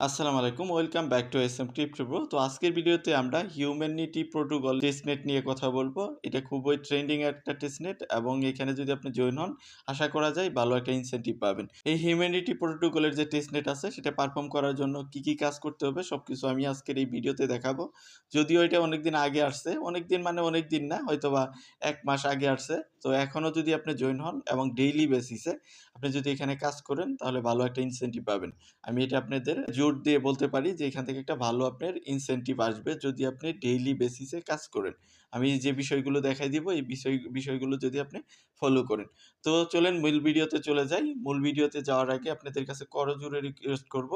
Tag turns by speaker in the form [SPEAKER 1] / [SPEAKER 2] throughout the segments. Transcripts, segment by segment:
[SPEAKER 1] আসসালামু আলাইকুম। Welcome back to SM crypto bro. তো আজকের ভিডিওতে আমরা হিউম্যানিটি প্রোটোকল টেস্টনেট নিয়ে কথা বলবো। এটা খুবই ট্রেন্ডিং একটা টেস্টনেট এবং এখানে যদি আপনি জয়েন হন, আশা করা যায় ভালো একটা ইনসেনটিভ পাবেন। এই হিউম্যানিটি প্রোটোকলের যে টেস্টনেট আছে সেটা পারফর্ম করার জন্য কি কাজ করতে হবে সবকিছু আমি আজকের এই ভিডিওতে দেখাবো। যদিও এটা অনেকদিন আগে আসছে, অনেকদিন মানে অনেকদিন না, হয়তোবা ১ মাস আগে আসছে। তো এখনো যদি আপনি জয়েন হন এবং ডেইলি বেসিসে আপনি যদি এখানে কাজ করেন তাহলে ভালো একটা ইনসেনটিভ পাবেন। আমি এটা আপনাদের জোর দিয়ে বলতে পারি যে এখান থেকে একটা ভালো আপনার ইনসেনটিভ আসবে যদি আপনি ডেইলি বেসিসে কাজ করেন। আমি যে বিষয়গুলো দেখাই দিব এই বিষয়গুলো যদি আপনি ফলো করেন। তো চলেন মূল ভিডিওতে চলে যাই। মূল ভিডিওতে যাওয়ার আগে আপনাদের কাছে করজোড়ে রিকোয়েস্ট করব,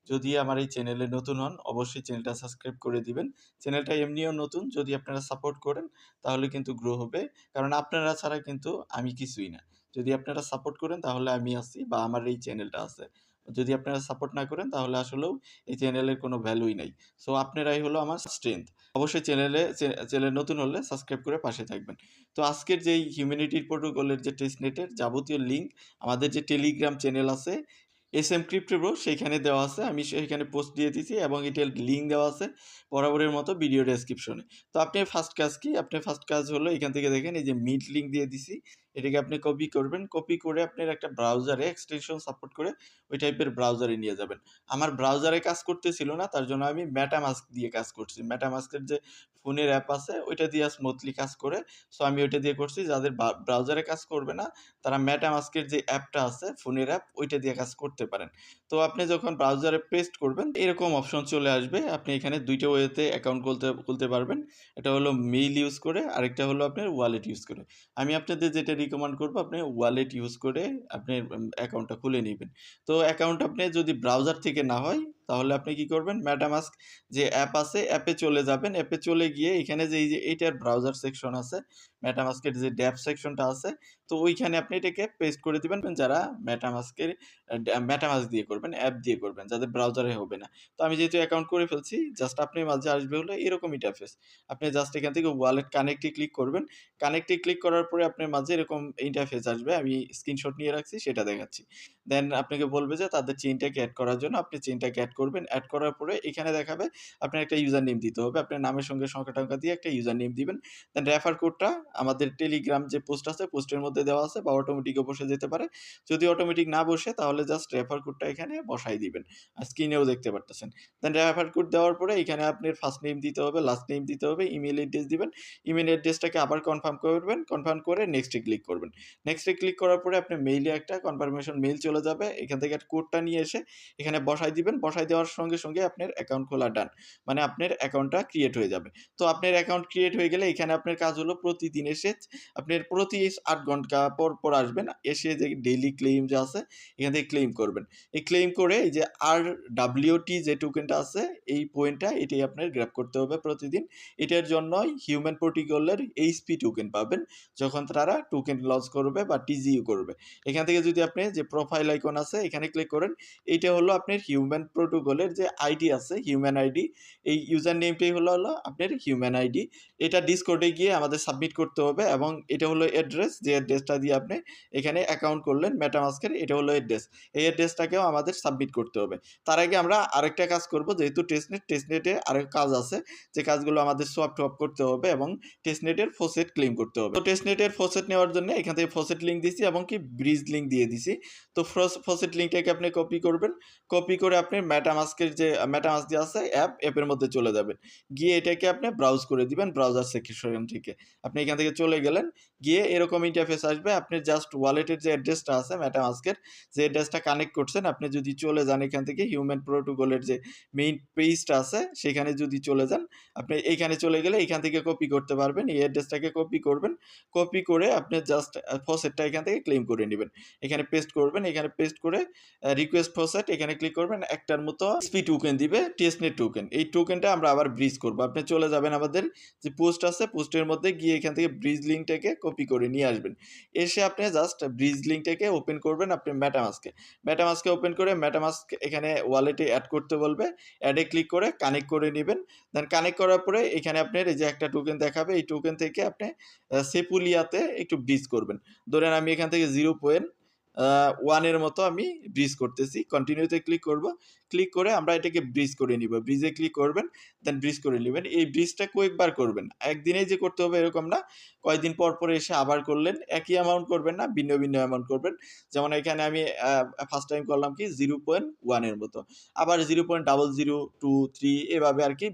[SPEAKER 1] যদি আমার এই চ্যানেলে নতুন হন অবশ্যই চ্যানেলটা সাবস্ক্রাইব করে দিবেন। চ্যানেলটা এমনিও নতুন, যদি আপনারা সাপোর্ট করেন তাহলে কিন্তু গ্রো হবে। কারণ আপনারা ছাড়া কিন্তু আমি কিছুই না। যদি আপনারা সাপোর্ট করেন তাহলে আমি আছি বা আমার এই চ্যানেলটা আছে। যদি আপনারা সাপোর্ট না করেন তাহলে আসলেও এই চ্যানেলের কোনো ভ্যালুই নাই। সো আপনারাই হলো আমার স্ট্রেংথ। অবশ্যই চ্যানেল নতুন হলে সাবস্ক্রাইব করে পাশে থাকবেন। তো আজকের যেই হিউম্যানিটির প্রোটোকলের যে টেস্টনেটের যাবতীয় লিঙ্ক আমাদের যে টেলিগ্রাম চ্যানেল আছে এসএম ক্রিপ্টো ব্রো সেইখানে দেওয়া আছে। আমি সেইখানে পোস্ট দিয়ে দিছি এবং এটার লিঙ্ক দেওয়া আছে বরাবরের মতো ভিডিও ডেসক্রিপশনে। তো আপনি ফার্স্ট কাজ কি? আপনার ফার্স্ট কাজ হলো এখান থেকে দেখেন এই যে মিট লিঙ্ক দিয়ে দিছি। এটাকে আপনি কপি করবেন। কপি করে আপনার একটা ব্রাউজারে এক্সটেনশন সাপোর্ট করে ওই টাইপের ব্রাউজারে নিয়ে যাবেন। আমার ব্রাউজারে কাজ করতেছিল না, তার জন্য আমি মেটামাস্ক দিয়ে কাজ করছি। মেটামাস্কের যে ফোনের অ্যাপ আছে ওইটা দিয়ে স্মুথলি কাজ করে। সো আমি ওইটা দিয়ে করছি। যাদের ব্রাউজারে কাজ করবে না তারা মেটামাস্কের যে অ্যাপটা আছে ফোনের অ্যাপ ওইটা দিয়ে কাজ করতে পারেন। তো আপনি যখন ব্রাউজারে পেস্ট করবেন এরকম অপশন চলে আসবে। আপনি এখানে ২ টা ওয়েতে অ্যাকাউন্ট খুলতে পারবেন। এটা হলো মেইল ইউজ করে, আরেকটা হলো আপনার ওয়ালেট ইউজ করে। আমি আপনাদের যেটা রিকমেন্ড করব আপনি ওয়ালেট ইউজ করে আপনি অ্যাকাউন্টটা খুলে নিবেন। তো অ্যাকাউন্ট আপনি যদি ব্রাউজার থেকে না হয় তাহলে আপনি কি করবেন, মেটামাস্ক যে অ্যাপ আছে অ্যাপে চলে যাবেন। অ্যাপে চলে গিয়ে এখানে যে এই যে এইটার ব্রাউজার সেকশন আছে, মেটামাস্কের যে ড্যাপ সেকশনটা আছে, তো ওইখানে আপনি এটাকে পেস্ট করে দিবেন। যারা মেটামাস্কের মেটামাস্ক দিয়ে করবেন, অ্যাপ দিয়ে করবেন, যাদের ব্রাউজারে হবে না। তো আমি যেহেতু অ্যাকাউন্ট করে ফেলছি, জাস্ট আপনার মাঝে আসবে হলো এরকম ইন্টারফেস। আপনি জাস্ট এখান থেকে ওয়ালেট কানেক্টে ক্লিক করবেন। কানেক্টে ক্লিক করার পরে আপনার মাঝে এরকম ইন্টারফেস আসবে। আমি স্ক্রিনশট নিয়ে রাখছি সেটা দেখাচ্ছি। দেন আপনাকে বলবে যে তাদের চেইনটাকে এড করার জন্য আপনি চেইনটাকে এড করবেন। এড করার পরে এখানে দেখাবে আপনার একটা ইউজার নেম দিতে হবে। আপনার নামের সঙ্গে সংখ্যা-টংখ্যা দিয়ে একটা ইউজার নেম দিবেন। দেন রেফার কোডটা আমাদের টেলিগ্রাম যে পোস্ট আছে পোস্টের মধ্যে দেওয়া আছে বা অটোমেটিকও বসে যেতে পারে। যদি অটোমেটিক না বসে তাহলে জাস্ট রেফার কোডটা এখানে বসাই দিবেন। আর স্ক্রিনেও দেখতে পারতেছেন। দেন রেফার কোড দেওয়ার পরে এখানে আপনার ফার্স্ট নেম দিতে হবে, লাস্ট নেম দিতে হবে, ইমেইল অ্যাড্রেস দিবেন। ইমেইল অ্যাড্রেসটাকে আবার কনফার্ম করবেন। কনফার্ম করে নেক্সট এ ক্লিক করবেন। নেক্সট এ ক্লিক করার পরে আপনার মেইলে একটা কনফার্মেশন মেইল চলে যাবে। এখান থেকে কোডটা নিয়ে এসে এখানে বসাই দিবেন। বসাই দেওয়ার সঙ্গে আপনার অ্যাকাউন্ট খোলা ডান। মানে আপনার অ্যাকাউন্টটা ক্রিয়েট হয়ে যাবে। তো আপনার অ্যাকাউন্ট ক্রিয়েট হয়ে গেলে এখানে আপনার কাজ হলো প্রতিদিন এসে আপনার প্রতি ৮ ঘন্টা পর আসবেন। এসে যে ডেইলি ক্লেইম যে আছে এখান থেকে ক্লেইম করবেন। এই ক্লেইম করে এই যে RWT যে টোকেনটা আছে এই পয়েন্টটা এটাই আপনার গ্র্যাব করতে হবে প্রতিদিন। এটার জন্যই হিউম্যান প্রোটোকলের এইচপি টোকেন পাবেন যখন তারা টোকেন লঞ্চ করবে বা টিজিইউ করবে। এখান থেকে যদি আপনি যে প্রোফাইল আইকন আছে এখানে ক্লিক করেন, এইটা হলো আপনার হিউম্যান প্রোটোকলের যে আইডি আছে হিউম্যান আইডি। এই ইউজার নেমটাই হলো আপনার হিউম্যান আইডি। এটা ডিসকর্ডে গিয়ে আমাদের সাবমিট করতে হবে এবং এটা হলো অ্যাড্রেস, যে অ্যাড্রেসটা দিয়ে আপনি এখানে অ্যাকাউন্ট করলেন মেটামাস্কের, এটা হলো অ্যাড্রেস। এই অ্যাড্রেসটাকেও আমাদের সাবমিট করতে হবে। তার আগে আমরা আরেকটা কাজ করব, যেহেতু টেস্টনেটে আরেক কাজ আছে, যে কাজগুলো আমাদের সোয়াপ করতে হবে এবং টেস্টনেটের ফসেট ক্লেম করতে হবে। তো টেস্টনেটের ফসেট নেওয়ার জন্য এখান থেকে ফসেট লিঙ্ক দিছি এবং কি ব্রিজ লিঙ্ক দিয়ে দিছি। তো ফসেট লিঙ্কটাকে আপনি কপি করবেন। কপি করে আপনি মেটামাস্কের যে মেটামাস্ক যে আছে অ্যাপের মধ্যে চলে যাবেন। গিয়ে এটাকে আপনি ব্রাউজ করে দিবেন ব্রাউজার সেকশন থেকে। আপনি এখান থেকে চলে গেলেন, গিয়ে এরকম ইন্টারফেস আসবে। আপনি জাস্ট ওয়ালেটের যে অ্যাড্রেসটা আছে মেটামাস্কের, যে অ্যাড্রেসটা কানেক্ট করছেন, আপনি যদি চলে যান এখান থেকে হিউম্যান প্রোটোকলের যে মেইন পেজটা আছে সেখানে যদি চলে যান, আপনি এইখানে চলে গেলে এখান থেকে কপি করতে পারবেন। এই অ্যাড্রেসটাকে কপি করবেন। কপি করে আপনি জাস্ট ফসেটটা এখান থেকে ক্লেম করে নিবেন। এখানে পেস্ট করবেন। এখানে পেস্ট করে রিকোয়েস্ট ফসেট এখানে ক্লিক করবেন। একটার মতো এসপি টোকেন দিবে, টেস্টনেট টোকেন। এই টোকেনটা আমরা আবার ব্রিজ করব। আপনি চলে যাবেন আমাদের যে পোস্ট আছে পোস্টের মধ্যে গিয়ে এখান থেকে ব্রিজ লিঙ্কটাকে কপি করে নিয়ে আসবেন। এসে আপনি জাস্ট ব্রিজ লিঙ্কটাকে ওপেন করবেন আপনি মেটামাস্কে ওপেন করে মেটামাস্ক এখানে ওয়ালেটে অ্যাড করতে বলবে। অ্যাডে ক্লিক করে কানেক্ট করে নেবেন। দেন কানেক্ট করার পরে এখানে আপনার এই যে একটা টোকেন দেখাবে, এই টোকেন থেকে আপনি সেপুলিয়াতে একটু ব্রিজ করবেন। ধরেন আমি এখান থেকে 0.1 এর মতো আমি ব্রিজ করতেছি। কন্টিনিউতে ক্লিক করব। ক্লিক করে আমরা এটাকে ব্রিজ করে নিব। ব্রিজে ক্লিক করবেন, দেন ব্রিজ করে নিবেন। এই ব্রিজটা কয়েকবার করবেন। একদিনেই যে করতে হবে এরকম না। কয়েকদিন পর, পর এসে আবার করলেন। একই অ্যামাউন্ট করবেন না, ভিন্ন, ভিন্ন অ্যামাউন্ট করবেন। যেমন এখানে আমি ফার্স্ট টাইম করলাম কি 0.1 এর মতো। আবার 0.002, 3 এভাবে আরকি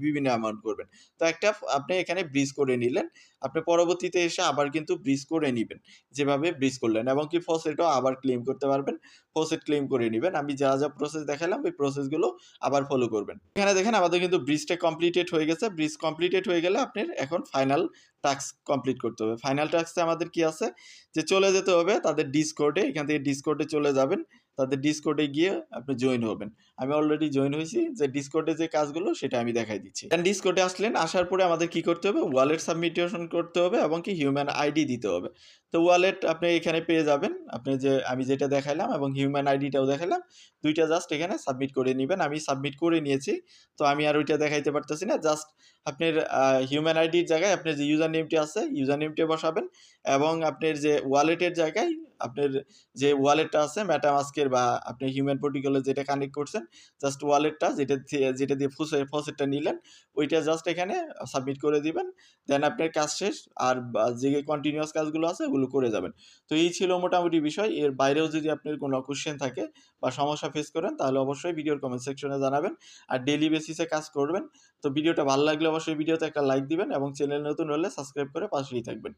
[SPEAKER 1] বিভিন্ন অ্যামাউন্ট করবেন। তো একটা আপনি এখানে ব্রিজ করে নিলেন। আপনি পরবর্তীতে এসে আবার কিন্তু ব্রিজ করে নিবেন। যেভাবে ব্রিজ করলেন এবং কি ফসেটও আবার ক্লেম করতে পারবেন। ফসেট ক্লেম করে নিবেন। আমি যা, যা প্রসেস দেখালাম ওই প্রসেসগুলো আবার ফলো করবেন। এখানে দেখেন আমাদের কিন্তু ব্রিজটা কমপ্লিটেড হয়ে গেছে। ব্রিজ কমপ্লিটেড হয়ে গেলে আপনার এখন ফাইনাল টাস্ক কমপ্লিট করতে হবে। ফাইনাল টাস্কে আমাদের কি আছে? যে চলে যেতে হবে তাদের ডিসকর্ডে। এখান থেকে ডিসকর্ডে চলে যাবেন। তাদের ডিসকর্ডে গিয়ে আপনি জয়েন হবেন। আমি অলরেডি জয়েন হইছি। যে ডিসকর্ডে যে কাজগুলো সেটা আমি দেখাই দিচ্ছি। দেন ডিসকর্ডে আসলেন, আসার পরে আমাদের কি করতে হবে? ওয়ালেট সাবমিটেশন করতে হবে এবং কি হিউম্যান আইডি দিতে হবে। তো ওয়ালেট আপনি এখানে পেয়ে যাবেন। আপনি যে আমি যেটা দেখাইলাম এবং হিউম্যান আইডিটাও দেখাইলাম। ২ টা জাস্ট এখানে সাবমিট করে নিবেন। আমি সাবমিট করে নিয়েছি। তো আমি আর ওইটা দেখাইতে পারতেছি না। জাস্ট আপনার হিউম্যান আইডির জায়গায় আপনার যে ইউজার নেমটি আছে, ইউজার নেমটি বসাবেন এবং আপনার যে ওয়ালেটের জায়গায় আপনার যে ওয়ালেটটা আছে মেটামাস্কের বা আপনি হিউম্যান প্রোটোকলে যেটা কানেক্ট করছেন, জাস্ট ওয়ালেটটা যেটা দিয়ে ফসেটটা নিলেন, ওইটা জাস্ট এখানে সাবমিট করে দিবেন। দেন আপনার কাজ শেষ। আর যে কন্টিনিউয়াস কাজগুলো আছে ওগুলো করে যাবেন। তো এই ছিল মোটামুটি বিষয়। এর বাইরেও যদি আপনার কোনো কোয়েশ্চেন থাকে বা সমস্যা ফেস করেন তাহলে অবশ্যই ভিডিওর কমেন্ট সেকশনে জানাবেন। আর ডেইলি বেসিসে কাজ করবেন। তো ভিডিওটা ভালো লাগলে অবশ্যই ভিডিওতে একটা লাইক দিবেন এবং চ্যানেল নতুন হলে সাবস্ক্রাইব করে পাশেই থাকবেন।